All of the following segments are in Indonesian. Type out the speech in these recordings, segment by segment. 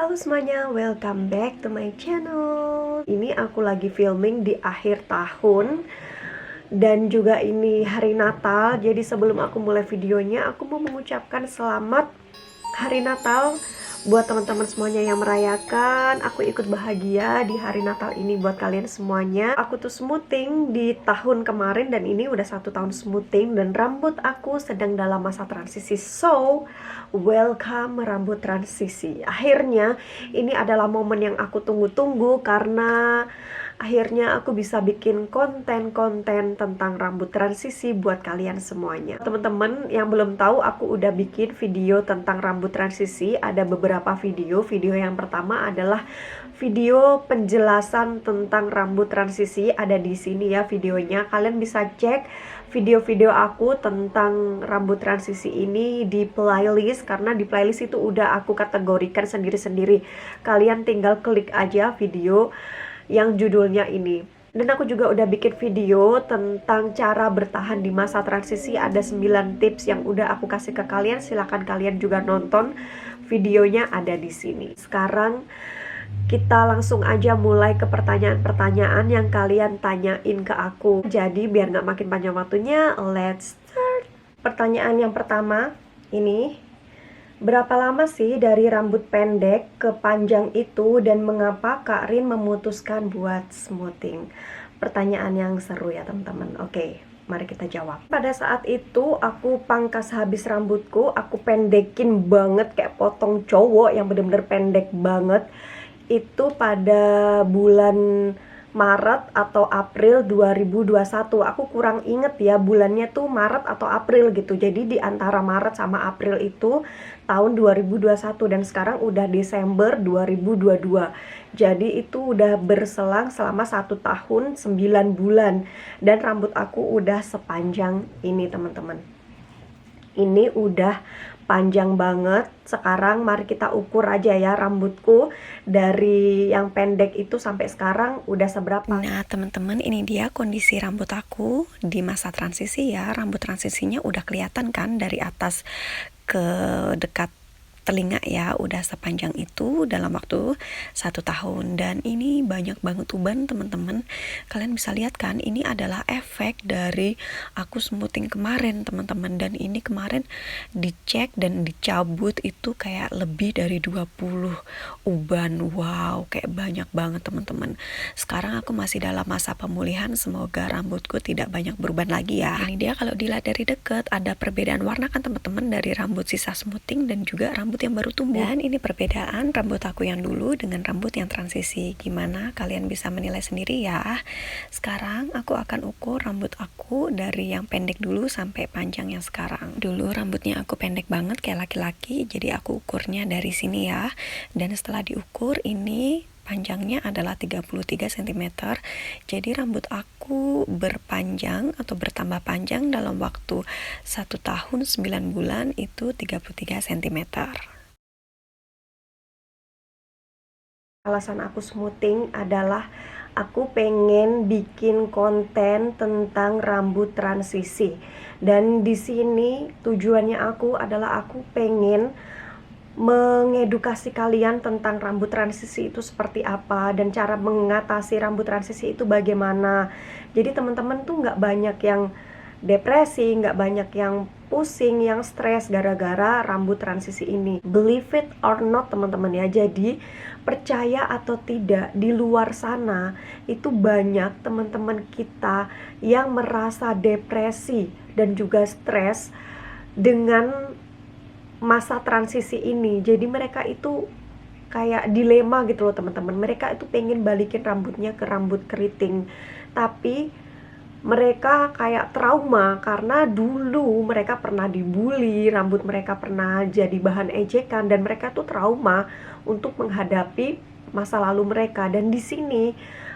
Halo semuanya, welcome back to my channel. Ini aku lagi filming di akhir tahun dan juga ini hari Natal. Jadi sebelum aku mulai videonya, aku mau mengucapkan selamat hari Natal buat teman-teman semuanya yang merayakan. Aku ikut bahagia di hari Natal ini buat kalian semuanya. Aku tuh smoothing di tahun kemarin dan ini udah 1 tahun smoothing dan rambut aku sedang dalam masa transisi. So, welcome rambut transisi. Akhirnya ini adalah momen yang aku tunggu-tunggu karena akhirnya aku bisa bikin konten-konten tentang rambut transisi buat kalian semuanya. Teman-teman yang belum tahu, aku udah bikin video tentang rambut transisi. Ada beberapa video. Video yang pertama adalah video penjelasan tentang rambut transisi. Ada di sini ya videonya. Kalian bisa cek video-video aku tentang rambut transisi ini di playlist, karena di playlist itu udah aku kategorikan sendiri-sendiri. Kalian tinggal klik aja video yang judulnya ini. Dan aku juga udah bikin video tentang cara bertahan di masa transisi. Ada 9 tips yang udah aku kasih ke kalian. Silahkan kalian juga nonton, videonya ada di sini. Sekarang kita langsung aja mulai ke pertanyaan-pertanyaan yang kalian tanyain ke aku. Jadi biar gak makin panjang waktunya, let's start. Pertanyaan yang pertama ini, berapa lama sih dari rambut pendek ke panjang itu dan mengapa Kak Rin memutuskan buat smoothing? Pertanyaan yang seru ya teman-teman. Oke, mari kita jawab. Pada saat itu aku pangkas habis rambutku, aku pendekin banget kayak potong cowok yang bener-bener pendek banget. Itu pada bulan Maret atau April 2021. Aku kurang inget ya bulannya tuh Maret atau April gitu. Jadi di antara Maret sama April itu tahun 2021 dan sekarang udah Desember 2022. Jadi itu udah berselang selama 1 tahun 9 bulan dan rambut aku udah sepanjang ini teman-teman. Ini udah panjang banget. Sekarang mari kita ukur aja ya rambutku dari yang pendek itu sampai sekarang udah seberapa. Nah teman-teman, ini dia kondisi rambut aku di masa transisi ya. Rambut transisinya udah kelihatan kan dari atas ke dekat telinga ya, udah sepanjang itu dalam waktu 1 tahun. Dan ini banyak banget uban teman-teman. Kalian bisa lihat kan, ini adalah efek dari aku smoothing kemarin teman-teman. Dan ini kemarin dicek dan dicabut itu kayak lebih dari 20 uban. Wow, kayak banyak banget teman-teman. Sekarang aku masih dalam masa pemulihan, semoga rambutku tidak banyak beruban lagi ya. Ini dia kalau dilihat dari deket ada perbedaan warna kan teman-teman, dari rambut sisa smoothing dan juga rambut yang baru tumbuh. Dan ini perbedaan rambut aku yang dulu dengan rambut yang transisi. Gimana? Kalian bisa menilai sendiri ya. Sekarang aku akan ukur rambut aku dari yang pendek dulu sampai panjang yang sekarang. Dulu rambutnya aku pendek banget kayak laki-laki, jadi aku ukurnya dari sini ya. Dan setelah diukur ini panjangnya adalah 33 cm. Jadi rambut aku berpanjang atau bertambah panjang dalam waktu 1 tahun 9 bulan itu 33 cm. Alasan aku smoothing adalah aku pengen bikin konten tentang rambut transisi. Dan di sini tujuannya aku adalah aku pengen mengedukasi kalian tentang rambut transisi itu seperti apa dan cara mengatasi rambut transisi itu bagaimana. Jadi teman-teman tuh nggak banyak yang depresi, nggak banyak yang pusing, yang stres gara-gara rambut transisi ini. Believe it or not teman-teman ya. Jadi percaya atau tidak, di luar sana itu banyak teman-teman kita yang merasa depresi dan juga stres dengan masa transisi ini. Jadi mereka itu kayak dilema gitu loh teman-teman. Mereka itu pengen balikin rambutnya ke rambut keriting, tapi mereka kayak trauma karena dulu mereka pernah dibully, rambut mereka pernah jadi bahan ejekan dan mereka tuh trauma untuk menghadapi masa lalu mereka. Dan di sini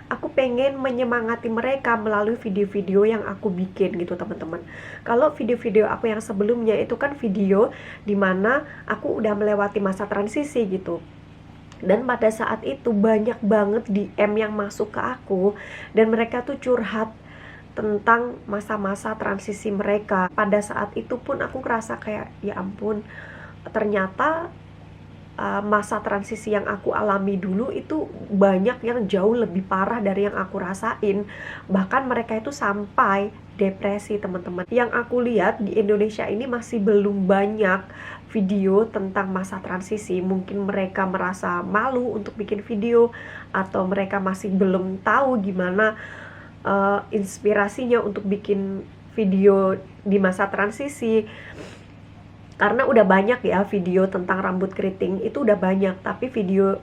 aku pengen menyemangati mereka melalui video-video yang aku bikin gitu teman-teman. Kalau video-video aku yang sebelumnya itu kan video dimana aku udah melewati masa transisi gitu. Dan pada saat itu banyak banget DM yang masuk ke aku dan mereka tuh curhat tentang masa-masa transisi mereka. Pada saat itu pun aku ngerasa kayak ya ampun, ternyata masa transisi yang aku alami dulu itu banyak yang jauh lebih parah dari yang aku rasain. Bahkan mereka itu sampai depresi, teman-teman. Yang aku lihat di Indonesia ini masih belum banyak video tentang masa transisi. Mungkin mereka merasa malu untuk bikin video, atau mereka masih belum tahu gimana inspirasinya untuk bikin video di masa transisi. Karena udah banyak ya video tentang rambut keriting, itu udah banyak, tapi video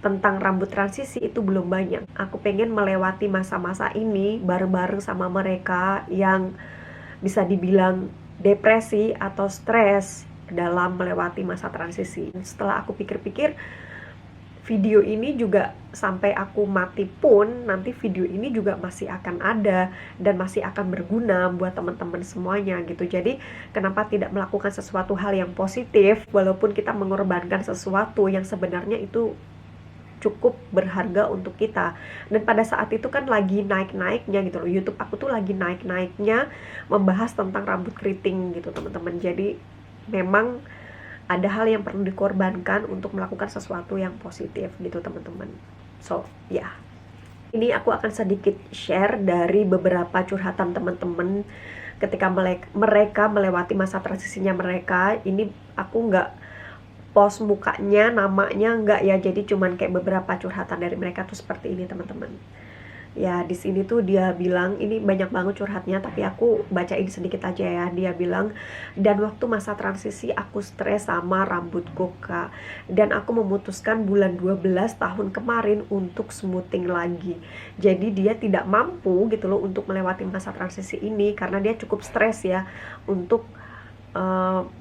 tentang rambut transisi itu belum banyak. Aku pengen melewati masa-masa ini bareng-bareng sama mereka yang bisa dibilang depresi atau stres dalam melewati masa transisi. Setelah aku pikir-pikir, video ini juga sampai aku mati pun nanti video ini juga masih akan ada dan masih akan berguna buat teman-teman semuanya gitu. Jadi kenapa tidak melakukan sesuatu hal yang positif walaupun kita mengorbankan sesuatu yang sebenarnya itu cukup berharga untuk kita. Dan pada saat itu kan lagi naik-naiknya gitu loh, YouTube aku tuh lagi naik-naiknya membahas tentang rambut keriting gitu teman-teman. Jadi memang ada hal yang perlu dikorbankan untuk melakukan sesuatu yang positif gitu teman-teman. So ya, ini aku akan sedikit share dari beberapa curhatan teman-teman ketika mereka melewati masa transisinya mereka. Ini aku nggak post mukanya, namanya nggak ya, jadi cuman kayak beberapa curhatan dari mereka tuh seperti ini teman-teman. Ya di sini tuh dia bilang, ini banyak banget curhatnya tapi aku bacain sedikit aja ya. Dia bilang, dan waktu masa transisi aku stres sama rambutku kak, dan aku memutuskan bulan 12 tahun kemarin untuk smoothing lagi. Jadi dia tidak mampu gitu loh untuk melewati masa transisi ini karena dia cukup stres ya untuk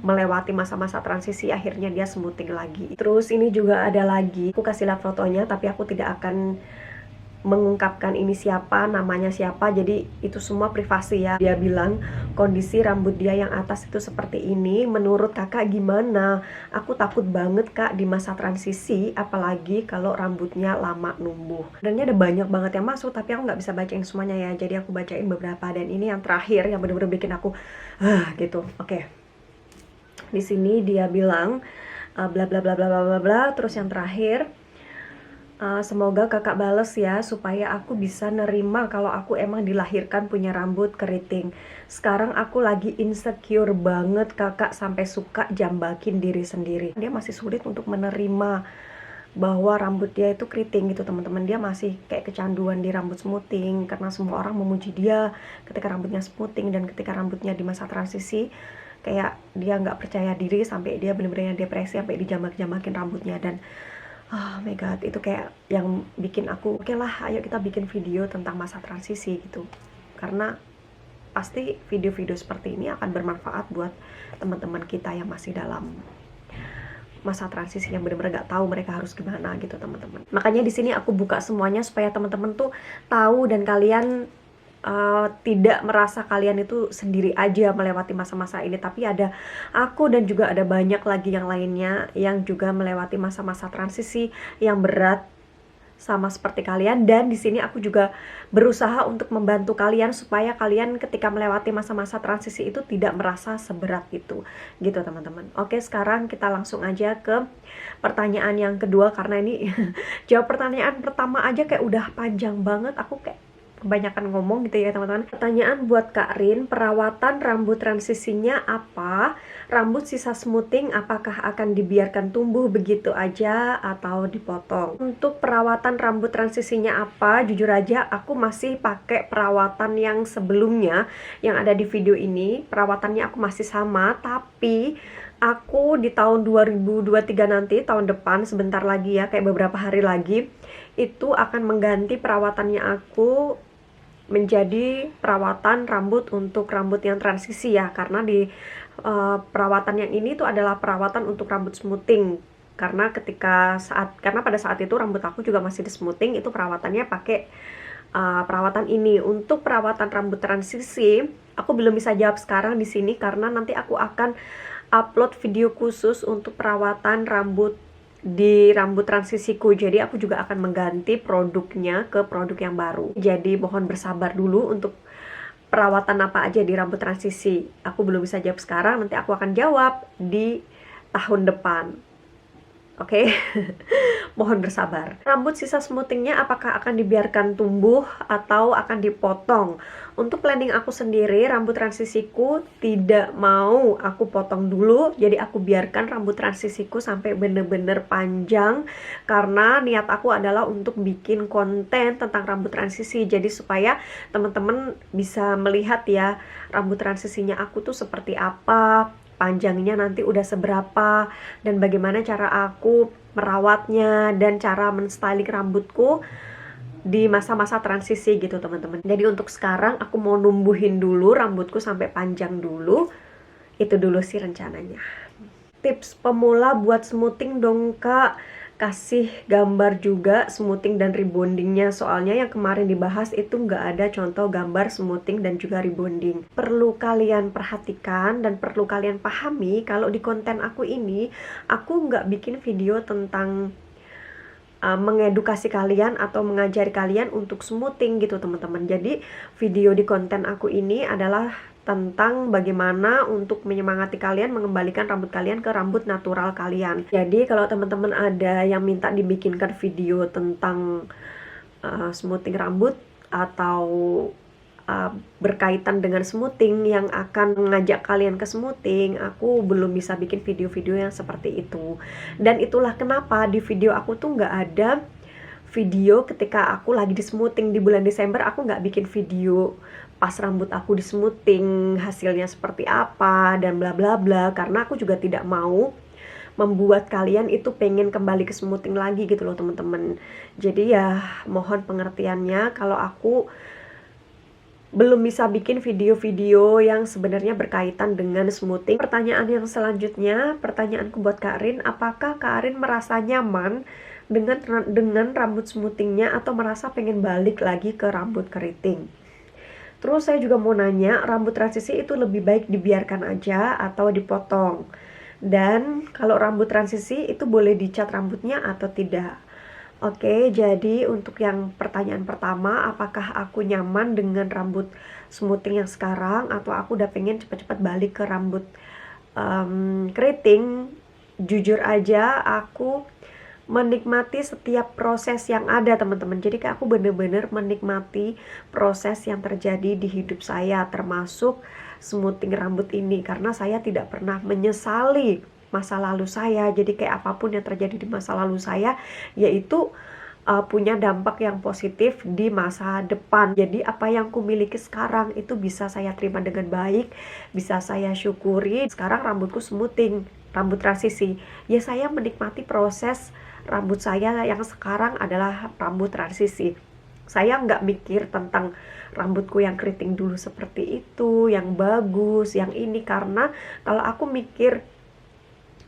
melewati masa-masa transisi. Akhirnya dia smoothing lagi. Terus ini juga ada lagi, aku kasih lihat fotonya tapi aku tidak akan mengungkapkan ini siapa, namanya siapa, jadi itu semua privasi ya. Dia bilang kondisi rambut dia yang atas itu seperti ini, menurut kakak gimana? Aku takut banget kak di masa transisi, apalagi kalau rambutnya lama numbuh. Dan ini ada banyak banget yang masuk tapi aku nggak bisa bacain semuanya ya, jadi aku bacain beberapa. Dan ini yang terakhir yang bener-bener bikin aku gitu. Oke. Di sini dia bilang bla bla bla bla bla bla bla. Terus yang terakhir, semoga kakak bales ya supaya aku bisa nerima kalau aku emang dilahirkan punya rambut keriting. Sekarang aku lagi insecure banget kakak, sampai suka jambakin diri sendiri. Dia masih sulit untuk menerima bahwa rambut dia itu keriting gitu teman-teman. Dia masih kayak kecanduan di rambut smoothing karena semua orang memuji dia ketika rambutnya smoothing, dan ketika rambutnya di masa transisi kayak dia nggak percaya diri sampai dia bener-bener depresi sampai dijambak-jambakin rambutnya. Dan oh my god, itu kayak yang bikin aku, oke lah ayo kita bikin video tentang masa transisi gitu. Karena pasti video-video seperti ini akan bermanfaat buat teman-teman kita yang masih dalam masa transisi, yang benar-benar gak tahu mereka harus gimana gitu teman-teman. Makanya di sini aku buka semuanya supaya teman-teman tuh tahu dan kalian tidak merasa kalian itu sendiri aja melewati masa-masa ini, tapi ada aku dan juga ada banyak lagi yang lainnya yang juga melewati masa-masa transisi yang berat sama seperti kalian. Dan di sini aku juga berusaha untuk membantu kalian supaya kalian ketika melewati masa-masa transisi itu tidak merasa seberat itu gitu teman-teman. Oke, sekarang kita langsung aja ke pertanyaan yang kedua, karena ini jawab pertanyaan pertama aja kayak udah panjang banget, aku kayak kebanyakan ngomong gitu ya teman-teman. Pertanyaan buat Kak Rin, perawatan rambut transisinya apa? Rambut sisa smoothing apakah akan dibiarkan tumbuh begitu aja atau dipotong? Untuk perawatan rambut transisinya apa? Jujur aja aku masih pakai perawatan yang sebelumnya yang ada di video ini. Perawatannya aku masih sama, tapi aku di tahun 2023 nanti, tahun depan, sebentar lagi ya, kayak beberapa hari lagi, itu akan mengganti perawatannya aku menjadi perawatan rambut untuk rambut yang transisi ya. Karena di perawatan yang ini tuh adalah perawatan untuk rambut smoothing. Karena pada saat itu rambut aku juga masih di smoothing, itu perawatannya pakai perawatan ini. Untuk perawatan rambut transisi, aku belum bisa jawab sekarang di sini karena nanti aku akan upload video khusus untuk perawatan rambut di rambut transisiku. Jadi aku juga akan mengganti produknya ke produk yang baru. Jadi mohon bersabar dulu untuk perawatan apa aja di rambut transisi. Aku belum bisa jawab sekarang, nanti aku akan jawab di tahun depan. Oke. Mohon bersabar. Rambut sisa smoothingnya apakah akan dibiarkan tumbuh atau akan dipotong? Untuk planning aku sendiri, rambut transisiku tidak mau aku potong dulu, jadi aku biarkan rambut transisiku sampai bener-bener panjang, karena niat aku adalah untuk bikin konten tentang rambut transisi, jadi supaya teman-teman bisa melihat ya rambut transisinya aku tuh seperti apa, panjangnya nanti udah seberapa, dan bagaimana cara aku merawatnya dan cara menstyling rambutku di masa-masa transisi gitu teman-teman. Jadi untuk sekarang aku mau numbuhin dulu rambutku sampai panjang dulu. Itu dulu sih rencananya. Tips pemula buat smoothing dong kak, kasih gambar juga smoothing dan rebondingnya, soalnya yang kemarin dibahas itu nggak ada contoh gambar smoothing dan juga rebonding. Perlu kalian perhatikan dan perlu kalian pahami kalau di konten aku ini aku nggak bikin video tentang mengedukasi kalian atau mengajari kalian untuk smoothing gitu teman-teman. Jadi video di konten aku ini adalah tentang bagaimana untuk menyemangati kalian mengembalikan rambut kalian ke rambut natural kalian. Jadi kalau teman-teman ada yang minta dibikinkan video tentang smoothing rambut atau berkaitan dengan smoothing yang akan mengajak kalian ke smoothing, aku belum bisa bikin video-video yang seperti itu. Dan itulah kenapa di video aku tuh nggak ada video ketika aku lagi di smoothing di bulan Desember. Aku nggak bikin video pas rambut aku di smoothing hasilnya seperti apa dan bla bla bla, karena aku juga tidak mau membuat kalian itu pengen kembali ke smoothing lagi gitu loh teman-teman. Jadi ya mohon pengertiannya kalau aku belum bisa bikin video-video yang sebenarnya berkaitan dengan smoothing. Pertanyaan yang selanjutnya, pertanyaanku buat Kak Rin, apakah Kak Rin merasa nyaman dengan rambut smoothingnya atau merasa pengen balik lagi ke rambut keriting? Terus saya juga mau nanya, rambut transisi itu lebih baik dibiarkan aja atau dipotong? Dan kalau rambut transisi itu boleh dicat rambutnya atau tidak? Oke, jadi untuk yang pertanyaan pertama, apakah aku nyaman dengan rambut smoothing yang sekarang atau aku udah pengen cepet-cepet balik ke rambut keriting? Jujur aja aku menikmati setiap proses yang ada teman-teman. Jadi kayak aku bener-bener menikmati proses yang terjadi di hidup saya, termasuk smoothing rambut ini, karena saya tidak pernah menyesali masa lalu saya. Jadi kayak apapun yang terjadi di masa lalu saya, yaitu punya dampak yang positif di masa depan. Jadi apa yang kumiliki sekarang itu bisa saya terima dengan baik, bisa saya syukuri. Sekarang rambutku smoothing, rambut transisi, ya saya menikmati proses rambut saya yang sekarang adalah rambut transisi. Saya nggak mikir tentang rambutku yang keriting dulu seperti itu, yang bagus, yang ini, karena kalau aku mikir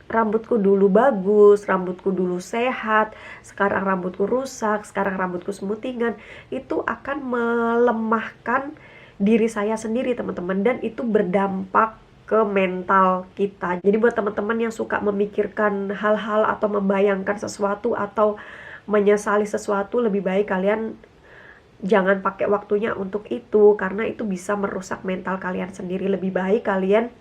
rambutku dulu bagus, rambutku dulu sehat, sekarang rambutku rusak, sekarang rambutku smoothingan, itu akan melemahkan diri saya sendiri teman-teman, dan itu berdampak ke mental kita. Jadi buat teman-teman yang suka memikirkan hal-hal atau membayangkan sesuatu atau menyesali sesuatu, lebih baik kalian jangan pakai waktunya untuk itu, karena itu bisa merusak mental kalian sendiri. Lebih baik kalian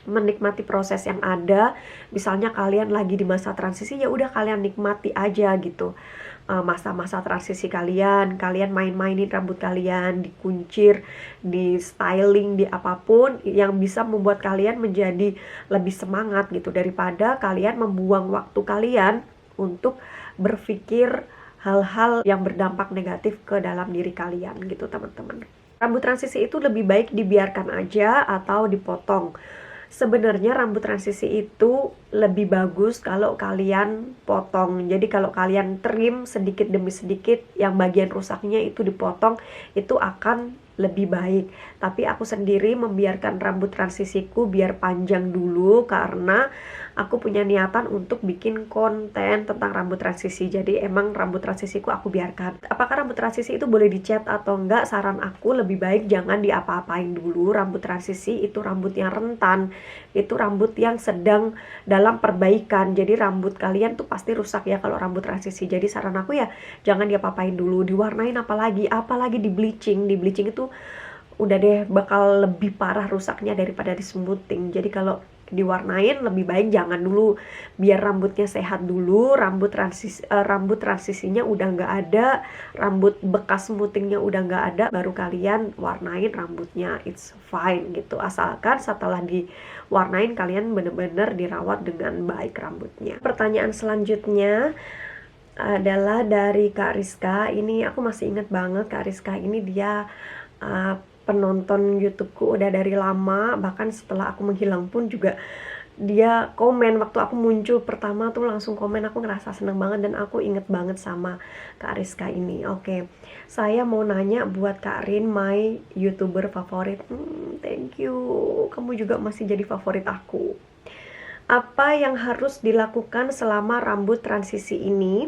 menikmati proses yang ada. Misalnya kalian lagi di masa transisi, ya udah kalian nikmati aja gitu masa-masa transisi kalian main-mainin rambut kalian, dikuncir, di styling, di apapun yang bisa membuat kalian menjadi lebih semangat gitu, daripada kalian membuang waktu kalian untuk berpikir hal-hal yang berdampak negatif ke dalam diri kalian gitu teman-teman. Rambut transisi itu lebih baik dibiarkan aja atau dipotong? Sebenarnya rambut transisi itu lebih bagus kalau kalian potong. Jadi kalau kalian trim sedikit demi sedikit, yang bagian rusaknya itu dipotong, itu akan lebih baik. Tapi aku sendiri membiarkan rambut transisiku biar panjang dulu, karena aku punya niatan untuk bikin konten tentang rambut transisi. Jadi emang rambut transisiku aku biarkan. Apakah rambut transisi itu boleh dicat atau enggak? Saran aku lebih baik jangan diapa-apain dulu. Rambut transisi itu rambut yang rentan, itu rambut yang sedang dalam perbaikan. Jadi rambut kalian tuh pasti rusak ya kalau rambut transisi. Jadi saran aku ya jangan diapa-apain dulu, diwarnain apalagi di bleaching. Di bleaching itu udah deh bakal lebih parah rusaknya daripada di smoothing. Jadi kalau diwarnain, lebih baik jangan dulu, biar rambutnya sehat dulu. Rambut transisinya udah nggak ada, rambut bekas smoothingnya udah nggak ada, baru kalian warnain rambutnya. It's fine gitu, asalkan setelah diwarnain kalian bener-bener dirawat dengan baik rambutnya. Pertanyaan selanjutnya adalah dari Kak Rizka. Ini aku masih inget banget, Kak Rizka ini dia penonton YouTubeku udah dari lama, bahkan setelah aku menghilang pun juga dia komen waktu aku muncul pertama tuh, langsung komen. Aku ngerasa seneng banget dan aku inget banget sama Kak Rizka ini. Oke, saya mau nanya buat Kak Rin, my YouTuber favorit. Thank you, kamu juga masih jadi favorit aku. Apa yang harus dilakukan selama rambut transisi ini,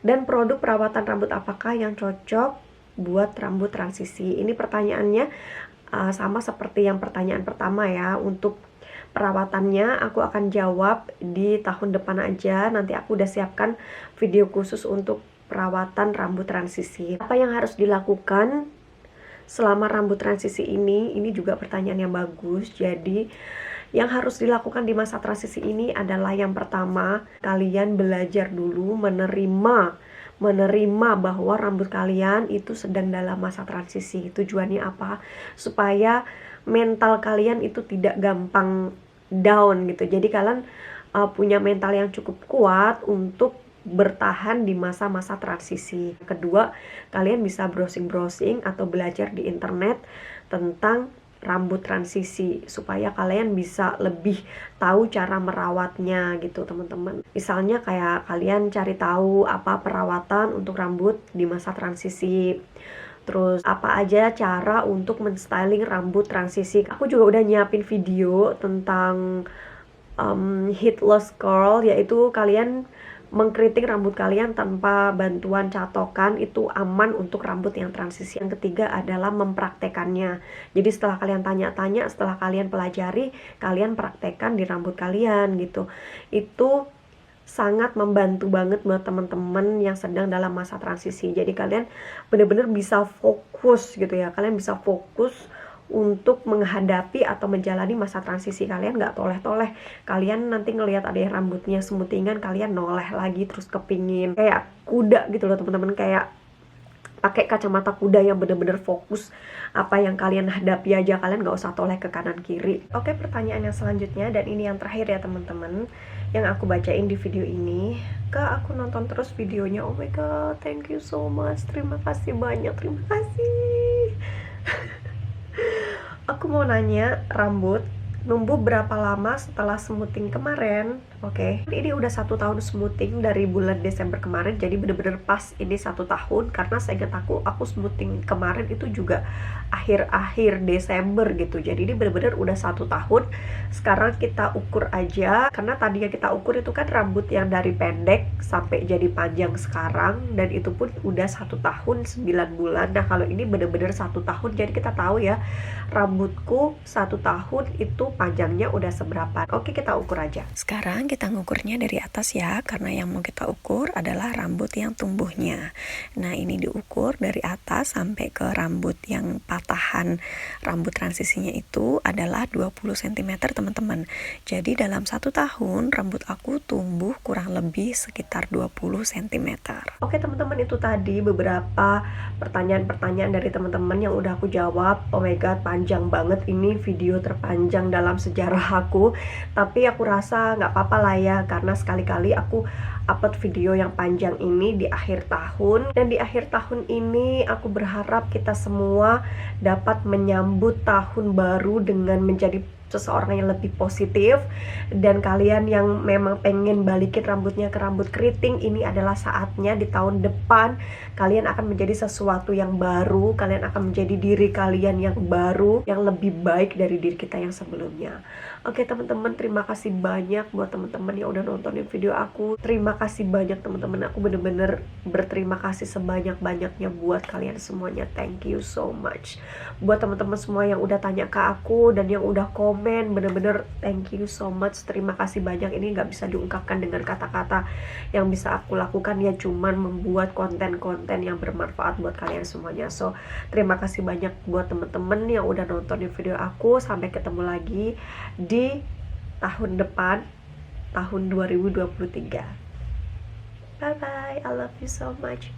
dan produk perawatan rambut apakah yang cocok buat rambut transisi? Ini pertanyaannya sama seperti yang pertanyaan pertama ya. Untuk perawatannya aku akan jawab di tahun depan aja. Nanti aku udah siapkan video khusus untuk perawatan rambut transisi. Apa yang harus dilakukan selama rambut transisi ini juga pertanyaan yang bagus. Jadi yang harus dilakukan di masa transisi ini adalah yang pertama, kalian belajar dulu menerima bahwa rambut kalian itu sedang dalam masa transisi. Tujuannya apa? Supaya mental kalian itu tidak gampang down gitu. Jadi kalian punya mental yang cukup kuat untuk bertahan di masa-masa transisi. Kedua, kalian bisa browsing-browsing atau belajar di internet tentang rambut transisi supaya kalian bisa lebih tahu cara merawatnya gitu teman-teman. Misalnya kayak kalian cari tahu apa perawatan untuk rambut di masa transisi, terus apa aja cara untuk menstyling rambut transisi. Aku juga udah nyiapin video tentang heat loss curl, yaitu kalian mengkeriting rambut kalian tanpa bantuan catokan, itu aman untuk rambut yang transisi. Yang ketiga adalah mempraktekannya. Jadi setelah kalian tanya-tanya, setelah kalian pelajari, kalian praktekkan di rambut kalian gitu. Itu sangat membantu banget buat teman-teman yang sedang dalam masa transisi. Jadi kalian benar-benar bisa fokus gitu ya. Kalian bisa fokus untuk menghadapi atau menjalani masa transisi. Kalian nggak toleh-toleh. Kalian nanti ngelihat ada yang rambutnya smoothingan, kalian noleh lagi terus kepingin kayak kuda gitu loh teman-teman, kayak pakai kacamata kuda yang bener-bener fokus apa yang kalian hadapi aja. Kalian nggak usah toleh ke kanan kiri. Oke, pertanyaan yang selanjutnya, dan ini yang terakhir ya teman-teman, yang aku bacain di video ini. Kak, aku nonton terus videonya. Oh my god, thank you so much. Terima kasih banyak, terima kasih. Aku mau nanya, rambut numbuh berapa lama setelah smoothing kemarin? Oke, ini udah 1 tahun smoothing dari bulan Desember kemarin, jadi bener-bener pas ini 1 tahun. Karena saya ingat aku smoothing kemarin itu juga akhir-akhir Desember gitu. Jadi ini bener-bener udah 1 tahun. Sekarang kita ukur aja, karena tadi yang kita ukur itu kan rambut yang dari pendek sampai jadi panjang sekarang, dan itu pun udah 1 tahun 9 bulan. Nah kalau ini bener-bener 1 tahun, jadi kita tahu ya rambutku 1 tahun itu panjangnya udah seberapa. Oke, kita ukur aja. Sekarang kita ngukurnya dari atas ya, karena yang mau kita ukur adalah rambut yang tumbuhnya. Nah ini diukur dari atas sampai ke rambut yang patahan. Rambut transisinya itu adalah 20 cm teman-teman. Jadi dalam 1 tahun rambut aku tumbuh kurang lebih sekitar 20 cm. Oke teman-teman, itu tadi beberapa pertanyaan-pertanyaan dari teman-teman yang udah aku jawab. Oh my god, panjang banget, ini video terpanjang dalam sejarah aku. Tapi aku rasa nggak apa-apa lah ya, karena sekali-kali aku upload video yang panjang ini di akhir tahun. Dan di akhir tahun ini aku berharap kita semua dapat menyambut tahun baru dengan menjadi seseorang yang lebih positif. Dan kalian yang memang pengen balikin rambutnya ke rambut keriting, ini adalah saatnya. Di tahun depan kalian akan menjadi sesuatu yang baru. Kalian akan menjadi diri kalian yang baru, yang lebih baik dari diri kita yang sebelumnya. Oke teman-teman, terima kasih banyak buat teman-teman yang udah nontonin video aku. Terima kasih banyak teman-teman, aku bener-bener berterima kasih sebanyak-banyaknya buat kalian semuanya. Thank you so much. Buat teman-teman semua yang udah tanya ke aku dan yang udah komen, bener-bener thank you so much. Terima kasih banyak. Ini gak bisa diungkapkan dengan kata-kata. Yang bisa aku lakukan ya cuman membuat konten-konten yang bermanfaat buat kalian semuanya. So terima kasih banyak buat teman-teman yang udah nontonin video aku. Sampai ketemu lagi di tahun depan, tahun 2023. Bye bye, I love you so much.